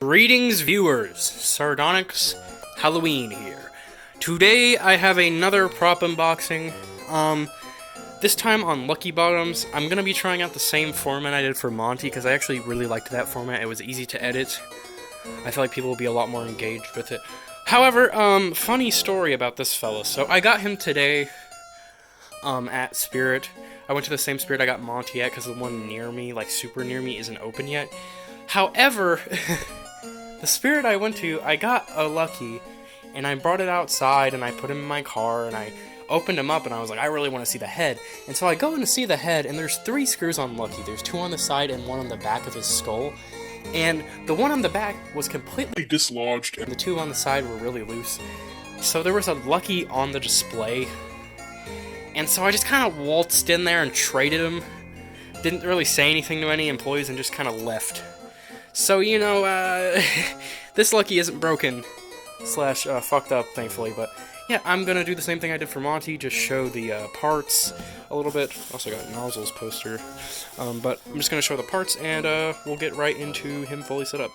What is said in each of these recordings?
Greetings, viewers. Sardonyx Halloween here. Today I have another prop unboxing. This time on Lucky Bottoms. I'm gonna be trying out the same format I did for Monty because I actually really liked that format. It was easy to edit. I feel like people will be a lot more engaged with it. However, funny story about this fella. So I got him today at Spirit. I went to the same Spirit I got Monty at because the one near me, like super near me, isn't open yet. However, the Spirit I went to, I got a Lucky, and I brought it outside, and I put him in my car, and I opened him up, and I was like, I really want to see the head. And so I go in to see the head, and there's 3 screws on Lucky. There's 2 on the side and 1 on the back of his skull. And the one on the back was completely dislodged, and the 2 on the side were really loose. So there was a Lucky on the display. And so I just kind of waltzed in there and traded him. Didn't really say anything to any employees and just kind of left. So, you know, this Lucky isn't broken / fucked up, thankfully, but yeah, I'm gonna do the same thing I did for Monty, just show the parts a little bit. Also got Nozzle's poster, but I'm just gonna show the parts, and we'll get right into him fully set up.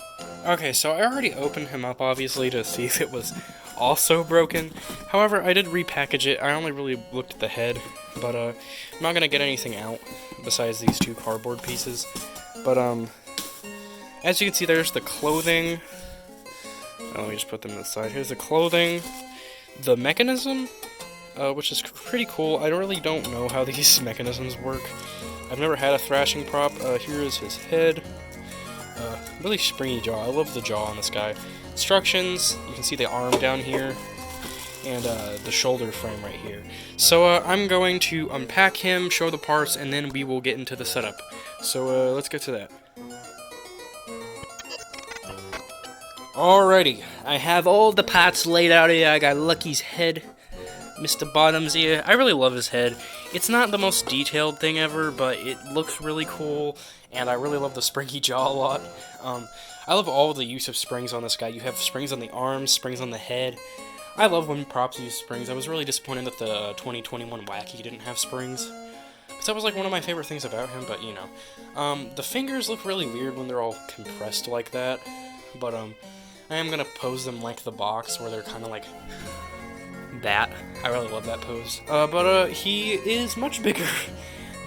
Okay, so I already opened him up, obviously, to see if it was also broken. However, I did repackage it. I only really looked at the head, but I'm not gonna get anything out besides these 2 cardboard pieces. But as you can see, there's the clothing. Let me just put them to the side. Here's the clothing, the mechanism, which is pretty cool. I really don't know how these mechanisms work. I've never had a thrashing prop. Here is his head. Really springy jaw. I love the jaw on this guy. Instructions. You can see the arm down here, and the shoulder frame right here. So I'm going to unpack him, show the parts, and then we will get into the setup. So let's get to that. Alrighty, I have all the parts laid out here. I got Lucky's head, Mr. Bottoms here. I really love his head. It's not the most detailed thing ever, but it looks really cool, and I really love the springy jaw a lot. I love all the use of springs on this guy. You have springs on the arms, springs on the head. I love when props use springs. I was really disappointed that the 2021 Wacky didn't have springs, because that was like one of my favorite things about him, but you know. The fingers look really weird when they're all compressed like that, but I am gonna pose them like the box, where they're kind of like that. I really love that pose. But he is much bigger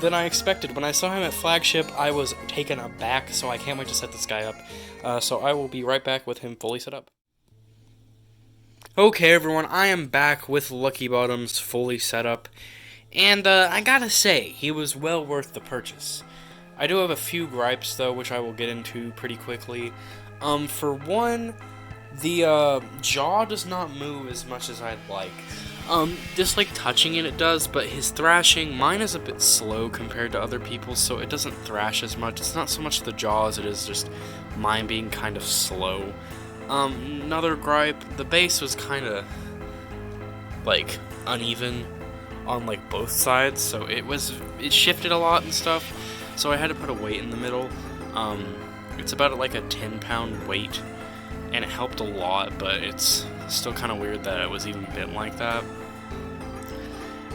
than I expected. When I saw him at Flagship, I was taken aback, so I can't wait to set this guy up. So I will be right back with him fully set up. Okay, everyone, I am back with Lucky Bottoms fully set up, and I gotta say, he was well worth the purchase. I do have a few gripes, though, which I will get into pretty quickly. For one, the jaw does not move as much as I'd like. Just like touching it does, but his thrashing, mine is a bit slow compared to other people's, so it doesn't thrash as much. It's not so much the jaw as it is just mine being kind of slow. Another gripe, the base was kind of like uneven on like both sides, so it shifted a lot and stuff, so I had to put a weight in the middle. It's about like a 10-pound weight, and it helped a lot, but it's still kind of weird that it was even bent like that.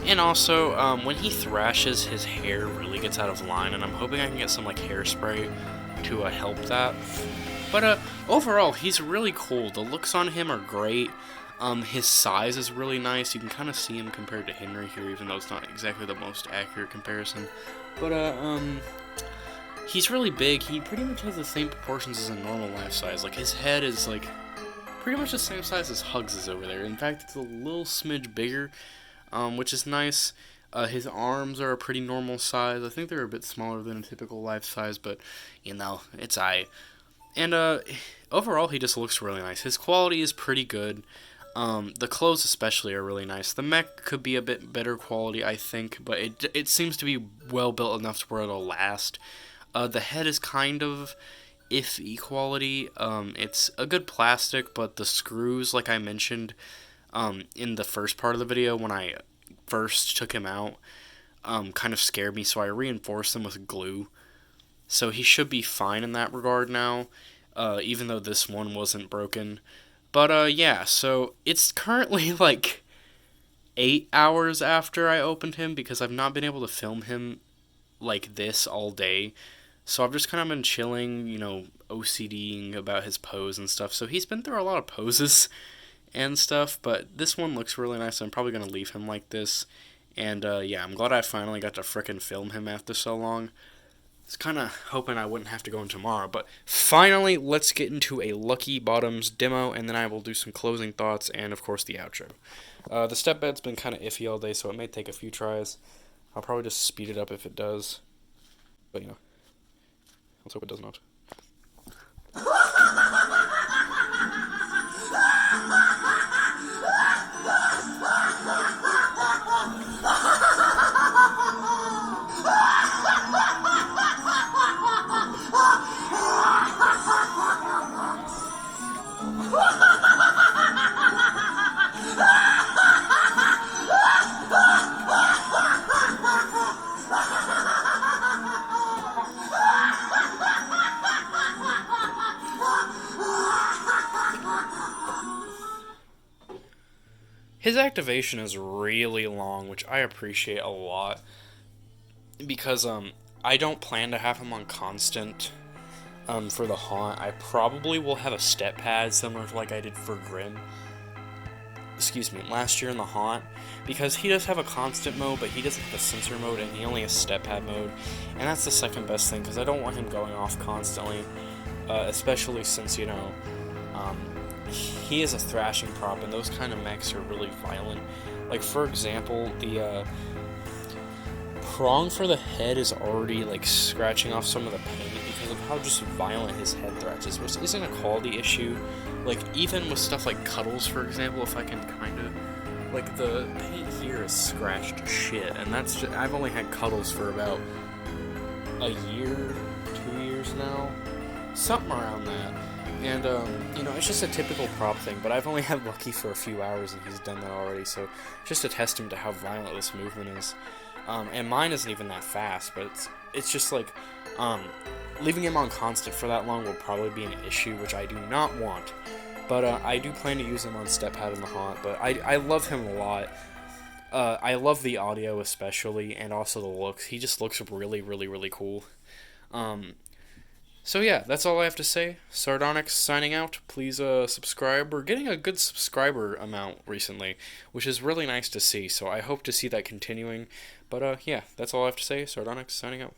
And also, when he thrashes, his hair really gets out of line, and I'm hoping I can get some like hairspray to help that. But overall, he's really cool. The looks on him are great. His size is really nice. You can kind of see him compared to Henry here, even though it's not exactly the most accurate comparison. But he's really big. He pretty much has the same proportions as a normal life size. Like, his head is, like, pretty much the same size as Hugs is over there. In fact, it's a little smidge bigger, which is nice. His arms are a pretty normal size. I think they're a bit smaller than a typical life size, but, you know, it's aight. And, overall, he just looks really nice. His quality is pretty good. The clothes especially are really nice. The mech could be a bit better quality, I think, but it seems to be well built enough to where it'll last. The head is kind of iffy quality. It's a good plastic, but the screws, like I mentioned in the first part of the video when I first took him out, kind of scared me, so I reinforced them with glue. So he should be fine in that regard now, even though this one wasn't broken. But yeah, so it's currently like 8 hours after I opened him, because I've not been able to film him like this all day. So I've just kind of been chilling, OCDing about his pose and stuff. So he's been through a lot of poses and stuff, but this one looks really nice. So I'm probably going to leave him like this. And yeah, I'm glad I finally got to frickin' film him after so long. I was kind of hoping I wouldn't have to go in tomorrow, but finally, let's get into a Lucky Bottoms demo, and then I will do some closing thoughts and, of course, the outro. The step bed's been kind of iffy all day, so it may take a few tries. I'll probably just speed it up if it does, but let's hope it does not. His activation is really long, which I appreciate a lot, because I don't plan to have him on constant for the haunt. I probably will have a step pad similar to like I did for Grim. Excuse me, last year in the haunt, because he does have a constant mode, but he doesn't have a sensor mode, and he only has step pad mode, and that's the second best thing, because I don't want him going off constantly, especially since, he is a thrashing prop, and those kind of mechs are really violent. Like, for example, the prong for the head is already, like, scratching off some of the paint because of how just violent his head thrashes, which isn't a quality issue. Like, even with stuff like Cuddles, for example, if I can kind of... Like, the paint here is scratched to shit, and that's just... I've only had Cuddles for about a year, 2 years now. Something around that. And, it's just a typical prop thing, but I've only had Lucky for a few hours, and he's done that already, so just a testament to how violent this movement is. And mine isn't even that fast, but it's just like, leaving him on constant for that long will probably be an issue, which I do not want. But, I do plan to use him on step pad in the haunt, but I love him a lot. I love the audio especially, and also the looks. He just looks really, really, really cool. So yeah, that's all I have to say. Sardonyx signing out. Please subscribe. We're getting a good subscriber amount recently, which is really nice to see, so I hope to see that continuing. But yeah, that's all I have to say. Sardonyx signing out.